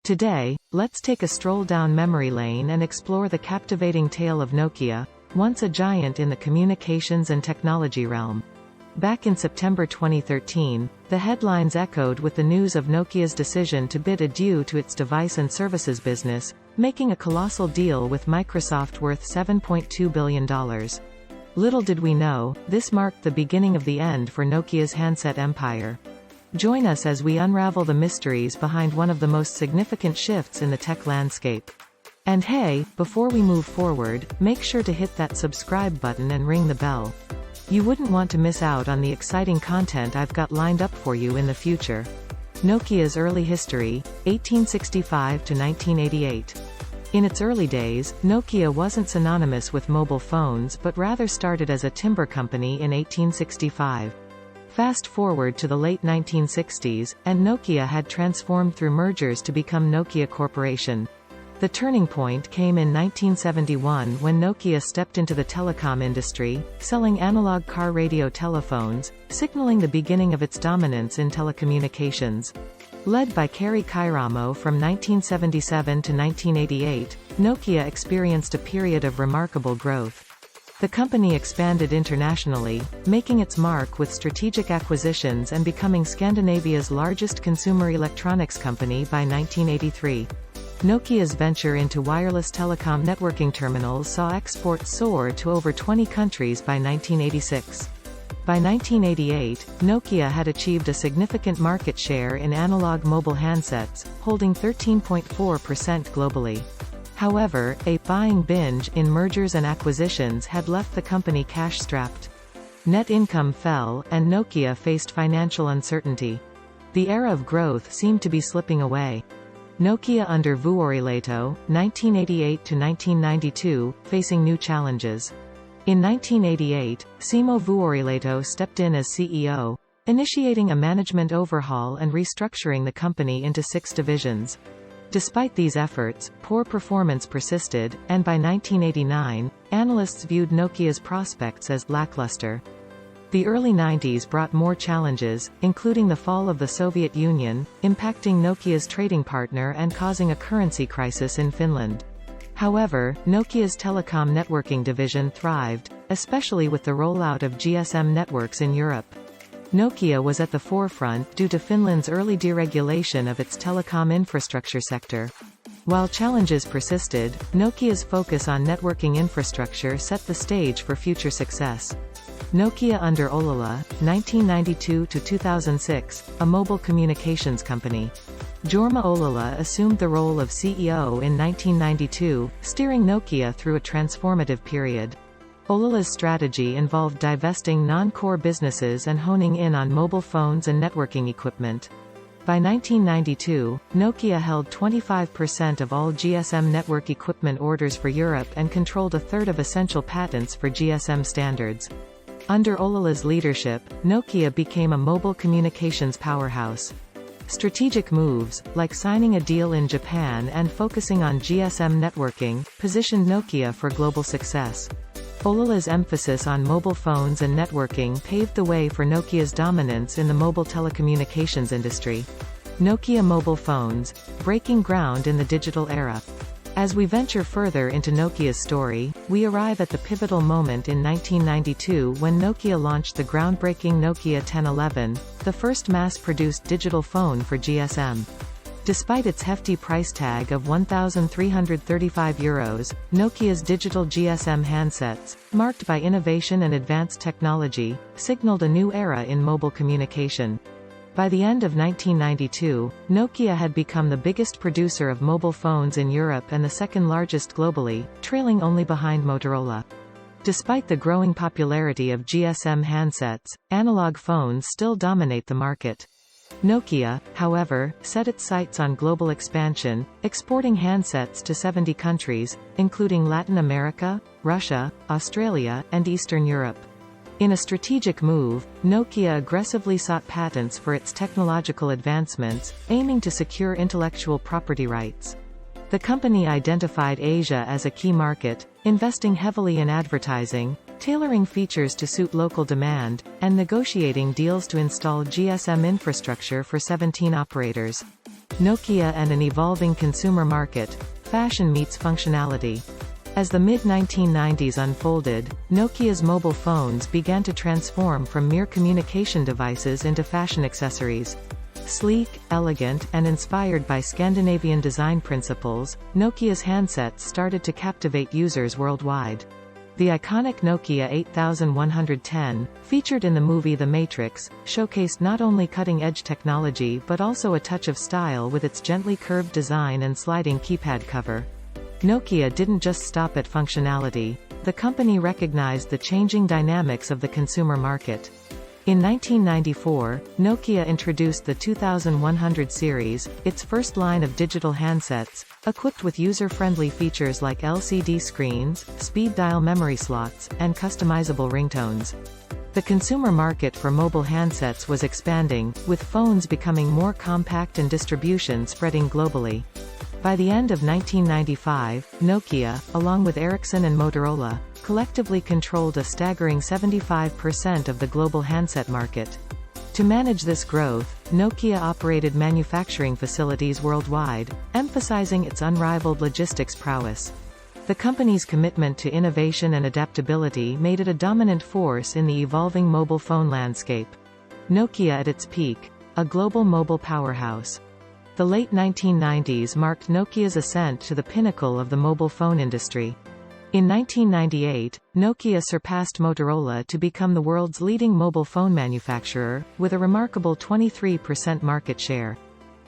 Today, let's take a stroll down memory lane and explore the captivating tale of Nokia, once a giant in the communications and technology realm. Back in September 2013, the headlines echoed with the news of Nokia's decision to bid adieu to its device and services business, making a colossal deal with Microsoft worth $7.2 billion. Little did we know, this marked the beginning of the end for Nokia's handset empire. Join us as we unravel the mysteries behind one of the most significant shifts in the tech landscape. And hey, before we move forward, make sure to hit that subscribe button and ring the bell. You wouldn't want to miss out on the exciting content I've got lined up for you in the future. Nokia's early history, 1865 to 1988. In its early days, Nokia wasn't synonymous with mobile phones but rather started as a timber company in 1865. Fast forward to the late 1960s, and Nokia had transformed through mergers to become Nokia Corporation. The turning point came in 1971 when Nokia stepped into the telecom industry, selling analog car radio telephones, signaling the beginning of its dominance in telecommunications. Led by Kari Kairamo from 1977 to 1988, Nokia experienced a period of remarkable growth. The company expanded internationally, making its mark with strategic acquisitions and becoming Scandinavia's largest consumer electronics company by 1983. Nokia's venture into wireless telecom networking terminals saw exports soar to over 20 countries by 1986. By 1988, Nokia had achieved a significant market share in analog mobile handsets, holding 13.4% globally. However, a buying binge in mergers and acquisitions had left the company cash-strapped. Net income fell, and Nokia faced financial uncertainty. The era of growth seemed to be slipping away. Nokia under Vuorileto, 1988 to 1992, facing new challenges. In 1988, Simo Vuorileto stepped in as CEO, initiating a management overhaul and restructuring the company into 6 divisions. Despite these efforts, poor performance persisted, and by 1989, analysts viewed Nokia's prospects as lackluster. The early 90s brought more challenges, including the fall of the Soviet Union, impacting Nokia's trading partner and causing a currency crisis in Finland. However, Nokia's telecom networking division thrived, especially with the rollout of GSM networks in Europe. Nokia was at the forefront due to Finland's early deregulation of its telecom infrastructure sector. While challenges persisted, Nokia's focus on networking infrastructure set the stage for future success. Nokia under Ollila, 1992 to 2006, a mobile communications company. Jorma Ollila assumed the role of CEO in 1992, steering Nokia through a transformative period. Ollila's strategy involved divesting non-core businesses and honing in on mobile phones and networking equipment. By 1992, Nokia held 25% of all GSM network equipment orders for Europe and controlled a third of essential patents for GSM standards. Under Ollila's leadership, Nokia became a mobile communications powerhouse. Strategic moves, like signing a deal in Japan and focusing on GSM networking, positioned Nokia for global success. Ollila's emphasis on mobile phones and networking paved the way for Nokia's dominance in the mobile telecommunications industry. Nokia mobile phones, breaking ground in the digital era. As we venture further into Nokia's story, we arrive at the pivotal moment in 1992 when Nokia launched the groundbreaking Nokia 1011, the first mass-produced digital phone for GSM. Despite its hefty price tag of €1,335, Nokia's digital GSM handsets, marked by innovation and advanced technology, signaled a new era in mobile communication. By the end of 1992, Nokia had become the biggest producer of mobile phones in Europe and the second largest globally, trailing only behind Motorola. Despite the growing popularity of GSM handsets, analog phones still dominate the market. Nokia, however, set its sights on global expansion, exporting handsets to 70 countries, including Latin America, Russia, Australia, and Eastern Europe. In a strategic move, Nokia aggressively sought patents for its technological advancements, aiming to secure intellectual property rights. The company identified Asia as a key market, investing heavily in advertising, tailoring features to suit local demand, and negotiating deals to install GSM infrastructure for 17 operators. Nokia and an evolving consumer market. Fashion meets functionality. As the mid-1990s unfolded, Nokia's mobile phones began to transform from mere communication devices into fashion accessories. Sleek, elegant, and inspired by Scandinavian design principles, Nokia's handsets started to captivate users worldwide. The iconic Nokia 8110, featured in the movie The Matrix, showcased not only cutting-edge technology but also a touch of style with its gently curved design and sliding keypad cover. Nokia didn't just stop at functionality. The company recognized the changing dynamics of the consumer market. In 1994, Nokia introduced the 2100 series, its first line of digital handsets, equipped with user-friendly features like LCD screens, speed dial memory slots, and customizable ringtones. The consumer market for mobile handsets was expanding, with phones becoming more compact and distribution spreading globally. By the end of 1995, Nokia, along with Ericsson and Motorola, collectively controlled a staggering 75% of the global handset market. To manage this growth, Nokia operated manufacturing facilities worldwide, emphasizing its unrivaled logistics prowess. The company's commitment to innovation and adaptability made it a dominant force in the evolving mobile phone landscape. Nokia at its peak, a global mobile powerhouse. The late 1990s marked Nokia's ascent to the pinnacle of the mobile phone industry. In 1998, Nokia surpassed Motorola to become the world's leading mobile phone manufacturer, with a remarkable 23% market share.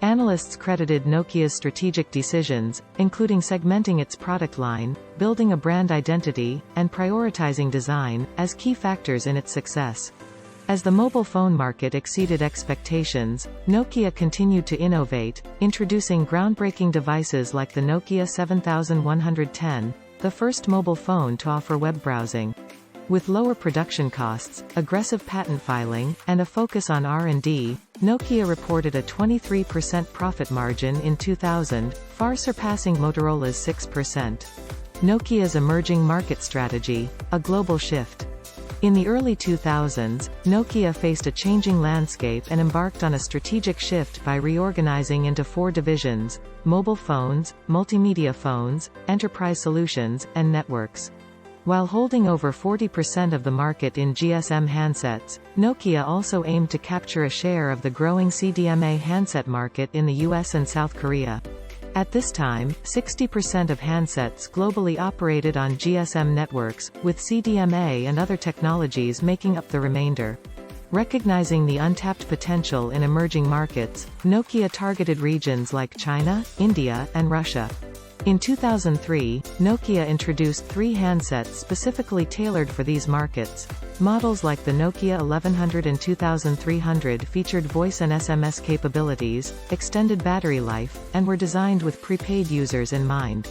Analysts credited Nokia's strategic decisions, including segmenting its product line, building a brand identity, and prioritizing design, as key factors in its success. As the mobile phone market exceeded expectations, Nokia continued to innovate, introducing groundbreaking devices like the Nokia 7110, the first mobile phone to offer web browsing. With lower production costs, aggressive patent filing, and a focus on R&D, Nokia reported a 23% profit margin in 2000, far surpassing Motorola's 6%. Nokia's emerging market strategy, a global shift. In the early 2000s, Nokia faced a changing landscape and embarked on a strategic shift by reorganizing into 4 divisions: mobile phones, multimedia phones, enterprise solutions, and networks. While holding over 40% of the market in GSM handsets, Nokia also aimed to capture a share of the growing CDMA handset market in the US and South Korea. At this time, 60% of handsets globally operated on GSM networks, with CDMA and other technologies making up the remainder. Recognizing the untapped potential in emerging markets, Nokia targeted regions like China, India, and Russia. In 2003, Nokia introduced 3 handsets specifically tailored for these markets. Models like the Nokia 1100 and 2300 featured voice and SMS capabilities, extended battery life, and were designed with prepaid users in mind.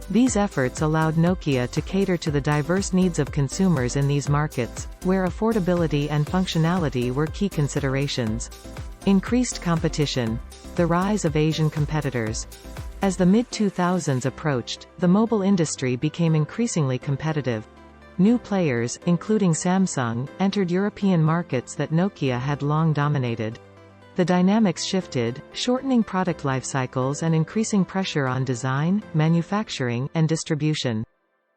These efforts allowed Nokia to cater to the diverse needs of consumers in these markets, where affordability and functionality were key considerations. Increased competition. The rise of Asian competitors. As the mid-2000s approached, the mobile industry became increasingly competitive. New players, including Samsung, entered European markets that Nokia had long dominated. The dynamics shifted, shortening product life cycles and increasing pressure on design, manufacturing, and distribution.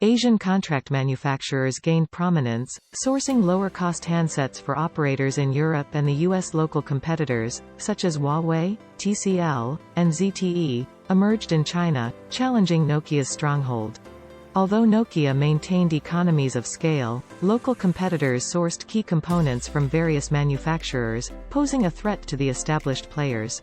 Asian contract manufacturers gained prominence, sourcing lower-cost handsets for operators in Europe, and the US. Local competitors, such as Huawei, TCL, and ZTE, emerged in China, challenging Nokia's stronghold. Although Nokia maintained economies of scale, local competitors sourced key components from various manufacturers, posing a threat to the established players.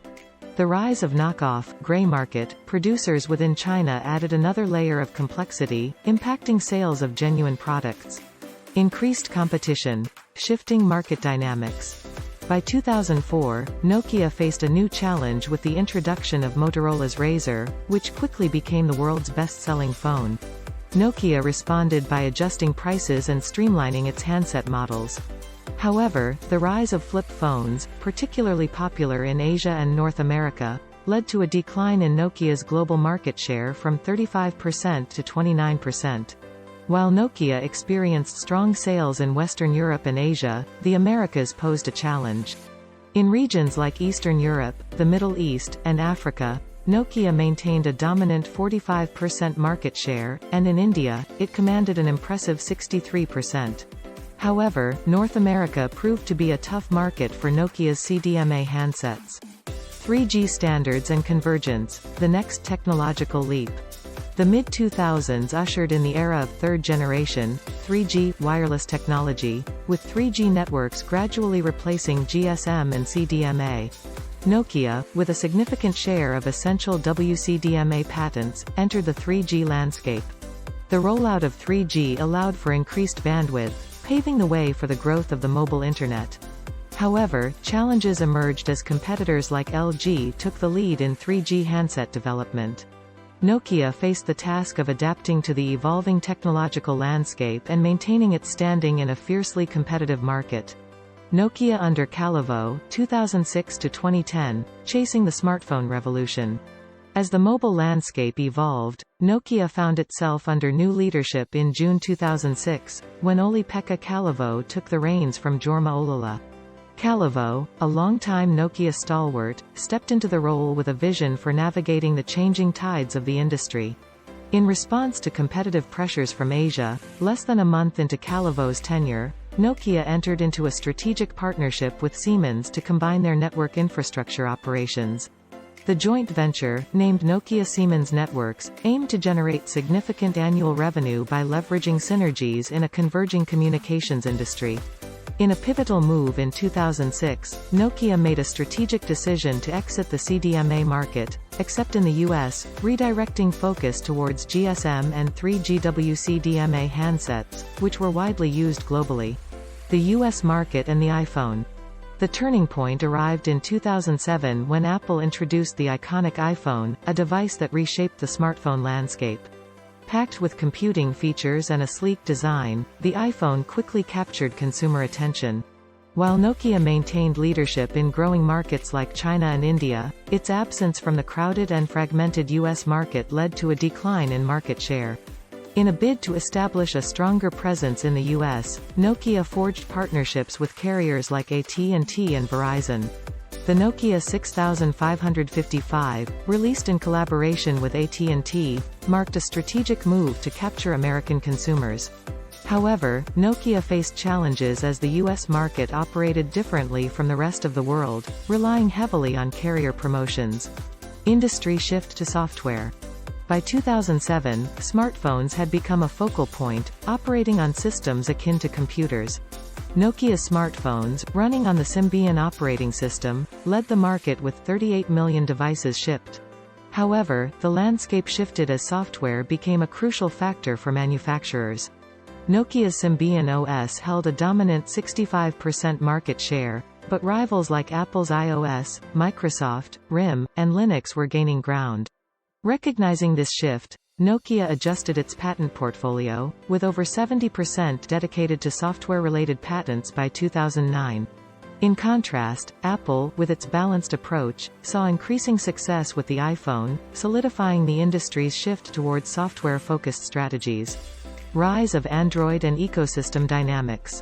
The rise of knockoff, gray market, producers within China added another layer of complexity, impacting sales of genuine products. Increased competition. Shifting market dynamics. By 2004, Nokia faced a new challenge with the introduction of Motorola's Razr, which quickly became the world's best-selling phone. Nokia responded by adjusting prices and streamlining its handset models. However, the rise of flip phones, particularly popular in Asia and North America, led to a decline in Nokia's global market share from 35% to 29%. While Nokia experienced strong sales in Western Europe and Asia, the Americas posed a challenge. In regions like Eastern Europe, the Middle East, and Africa, Nokia maintained a dominant 45% market share, and in India, it commanded an impressive 63%. However, North America proved to be a tough market for Nokia's CDMA handsets. 3G standards and convergence, the next technological leap. The mid-2000s ushered in the era of third-generation, 3G, wireless technology, with 3G networks gradually replacing GSM and CDMA. Nokia, with a significant share of essential WCDMA patents, entered the 3G landscape. The rollout of 3G allowed for increased bandwidth, paving the way for the growth of the mobile Internet. However, challenges emerged as competitors like LG took the lead in 3G handset development. Nokia faced the task of adapting to the evolving technological landscape and maintaining its standing in a fiercely competitive market. Nokia under Callebaut, 2006 to 2010, chasing the smartphone revolution. As the mobile landscape evolved, Nokia found itself under new leadership in June 2006, when Olli-Pekka Callebaut took the reins from Jorma Ollila. Callebaut, a longtime Nokia stalwart, stepped into the role with a vision for navigating the changing tides of the industry. In response to competitive pressures from Asia, less than a month into Callebaut's tenure, Nokia entered into a strategic partnership with Siemens to combine their network infrastructure operations. The joint venture, named Nokia Siemens Networks, aimed to generate significant annual revenue by leveraging synergies in a converging communications industry. In a pivotal move in 2006, Nokia made a strategic decision to exit the CDMA market, except in the US, redirecting focus towards GSM and 3G WCDMA handsets, which were widely used globally. The US market and the iPhone. The turning point arrived in 2007 when Apple introduced the iconic iPhone, a device that reshaped the smartphone landscape. Packed with computing features and a sleek design, the iPhone quickly captured consumer attention. While Nokia maintained leadership in growing markets like China and India, its absence from the crowded and fragmented US market led to a decline in market share. In a bid to establish a stronger presence in the US, Nokia forged partnerships with carriers like AT&T and Verizon. The Nokia 6555, released in collaboration with AT&T, marked a strategic move to capture American consumers. However, Nokia faced challenges as the US market operated differently from the rest of the world, relying heavily on carrier promotions. Industry shift to software. By 2007, smartphones had become a focal point, operating on systems akin to computers. Nokia's smartphones, running on the Symbian operating system, led the market with 38 million devices shipped. However, the landscape shifted as software became a crucial factor for manufacturers. Nokia's Symbian OS held a dominant 65% market share, but rivals like Apple's iOS, Microsoft, RIM, and Linux were gaining ground. Recognizing this shift, Nokia adjusted its patent portfolio, with over 70% dedicated to software-related patents by 2009. In contrast, Apple, with its balanced approach, saw increasing success with the iPhone, solidifying the industry's shift towards software-focused strategies. Rise of Android and ecosystem dynamics.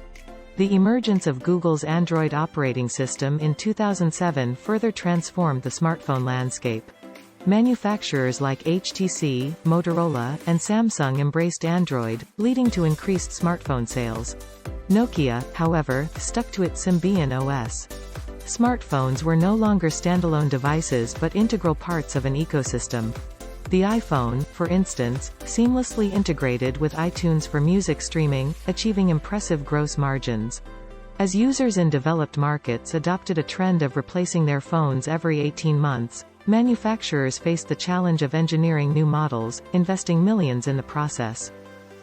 The emergence of Google's Android operating system in 2007 further transformed the smartphone landscape. Manufacturers like HTC, Motorola, and Samsung embraced Android, leading to increased smartphone sales. Nokia, however, stuck to its Symbian OS. Smartphones were no longer standalone devices but integral parts of an ecosystem. The iPhone, for instance, seamlessly integrated with iTunes for music streaming, achieving impressive gross margins. As users in developed markets adopted a trend of replacing their phones every 18 months, manufacturers faced the challenge of engineering new models, investing millions in the process.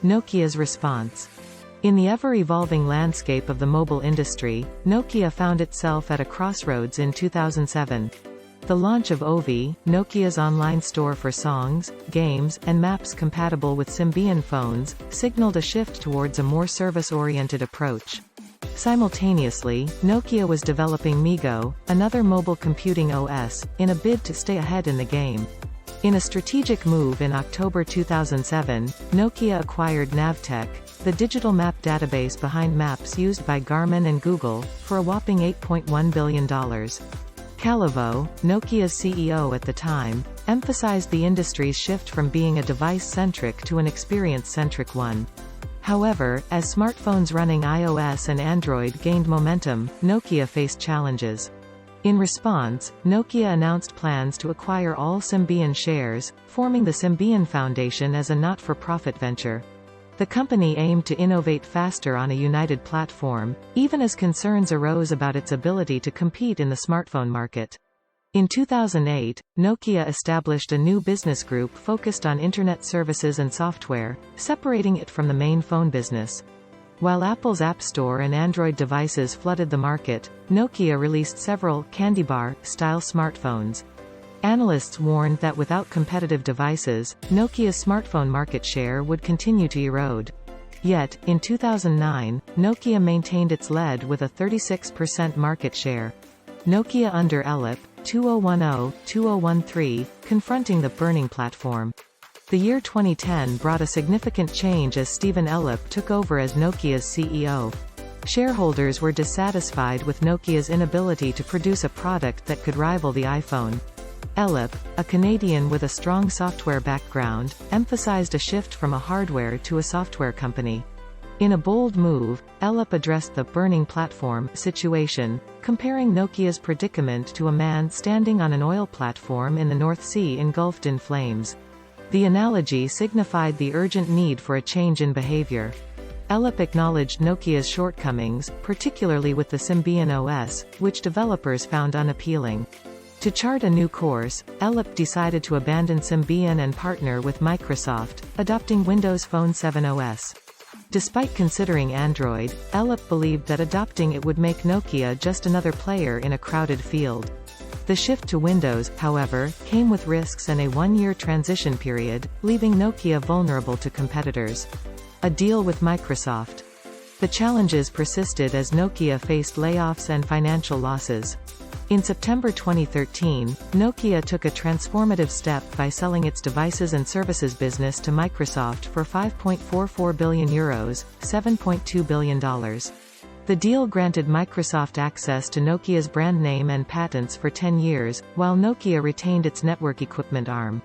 Nokia's response. In the ever-evolving landscape of the mobile industry, Nokia found itself at a crossroads in 2007. The launch of Ovi, Nokia's online store for songs, games, and maps compatible with Symbian phones, signaled a shift towards a more service-oriented approach. Simultaneously, Nokia was developing MeeGo, another mobile computing OS, in a bid to stay ahead in the game. In a strategic move in October 2007, Nokia acquired Navteq, the digital map database behind maps used by Garmin and Google, for a whopping $8.1 billion. Calavo, Nokia's CEO at the time, emphasized the industry's shift from being a device-centric to an experience-centric one. However, as smartphones running iOS and Android gained momentum, Nokia faced challenges. In response, Nokia announced plans to acquire all Symbian shares, forming the Symbian Foundation as a not-for-profit venture. The company aimed to innovate faster on a united platform, even as concerns arose about its ability to compete in the smartphone market. In 2008, Nokia established a new business group focused on Internet services and software, separating it from the main phone business. While Apple's App Store and Android devices flooded the market, Nokia released several candy bar-style smartphones. Analysts warned that without competitive devices, Nokia's smartphone market share would continue to erode. Yet, in 2009, Nokia maintained its lead with a 36% market share. Nokia under Elip, 2010-2013, confronting the burning platform. The year 2010 brought a significant change as Stephen Elop took over as Nokia's CEO. Shareholders were dissatisfied with Nokia's inability to produce a product that could rival the iPhone. Elop, a Canadian with a strong software background, emphasized a shift from a hardware to a software company. In a bold move, Elop addressed the burning platform situation, comparing Nokia's predicament to a man standing on an oil platform in the North Sea engulfed in flames. The analogy signified the urgent need for a change in behavior. Elop acknowledged Nokia's shortcomings, particularly with the Symbian OS, which developers found unappealing. To chart a new course, Elop decided to abandon Symbian and partner with Microsoft, adopting Windows Phone 7 OS. Despite considering Android, Elop believed that adopting it would make Nokia just another player in a crowded field. The shift to Windows, however, came with risks and a one-year transition period, leaving Nokia vulnerable to competitors. A deal with Microsoft. The challenges persisted as Nokia faced layoffs and financial losses. In September 2013, Nokia took a transformative step by selling its devices and services business to Microsoft for €5.44 billion, $7.2 billion. The deal granted Microsoft access to Nokia's brand name and patents for 10 years, while Nokia retained its network equipment arm.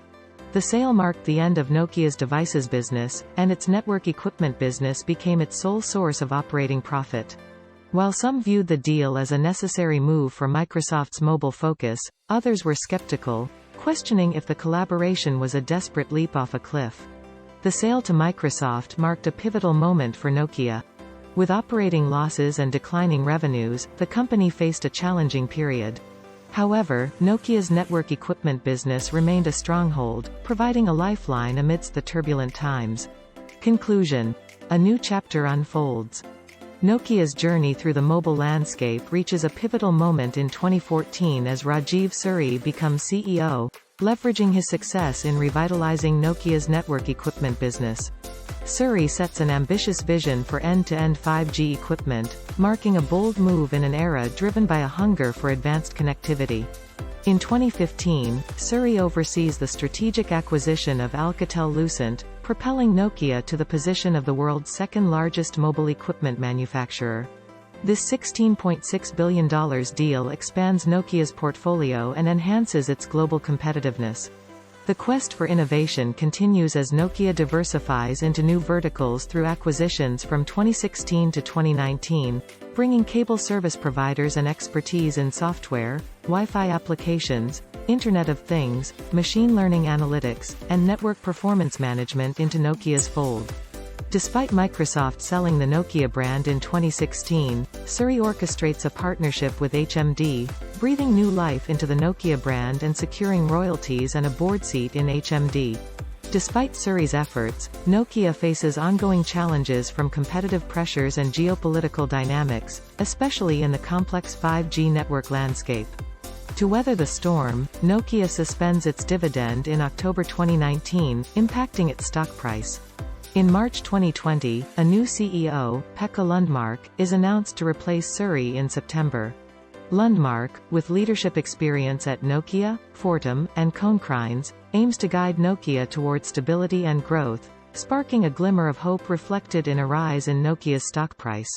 The sale marked the end of Nokia's devices business, and its network equipment business became its sole source of operating profit. While some viewed the deal as a necessary move for Microsoft's mobile focus, others were skeptical, questioning if the collaboration was a desperate leap off a cliff. The sale to Microsoft marked a pivotal moment for Nokia. With operating losses and declining revenues, the company faced a challenging period. However, Nokia's network equipment business remained a stronghold, providing a lifeline amidst the turbulent times. Conclusion. A new chapter unfolds. Nokia's journey through the mobile landscape reaches a pivotal moment in 2014 as Rajeev Suri becomes CEO, leveraging his success in revitalizing Nokia's network equipment business. Suri sets an ambitious vision for end-to-end 5G equipment, marking a bold move in an era driven by a hunger for advanced connectivity. In 2015, Suri oversees the strategic acquisition of Alcatel-Lucent, propelling Nokia to the position of the world's second-largest mobile equipment manufacturer. This $16.6 billion deal expands Nokia's portfolio and enhances its global competitiveness. The quest for innovation continues as Nokia diversifies into new verticals through acquisitions from 2016 to 2019, bringing cable service providers and expertise in software, Wi-Fi applications, Internet of Things, machine learning analytics, and network performance management into Nokia's fold. Despite Microsoft selling the Nokia brand in 2016, Suri orchestrates a partnership with HMD, breathing new life into the Nokia brand and securing royalties and a board seat in HMD. Despite Suri's efforts, Nokia faces ongoing challenges from competitive pressures and geopolitical dynamics, especially in the complex 5G network landscape. To weather the storm, Nokia suspends its dividend in October 2019, impacting its stock price. In March 2020, a new CEO, Pekka Lundmark, is announced to replace Suri in September. Lundmark, with leadership experience at Nokia, Fortum, and Konecranes, aims to guide Nokia toward stability and growth, sparking a glimmer of hope reflected in a rise in Nokia's stock price.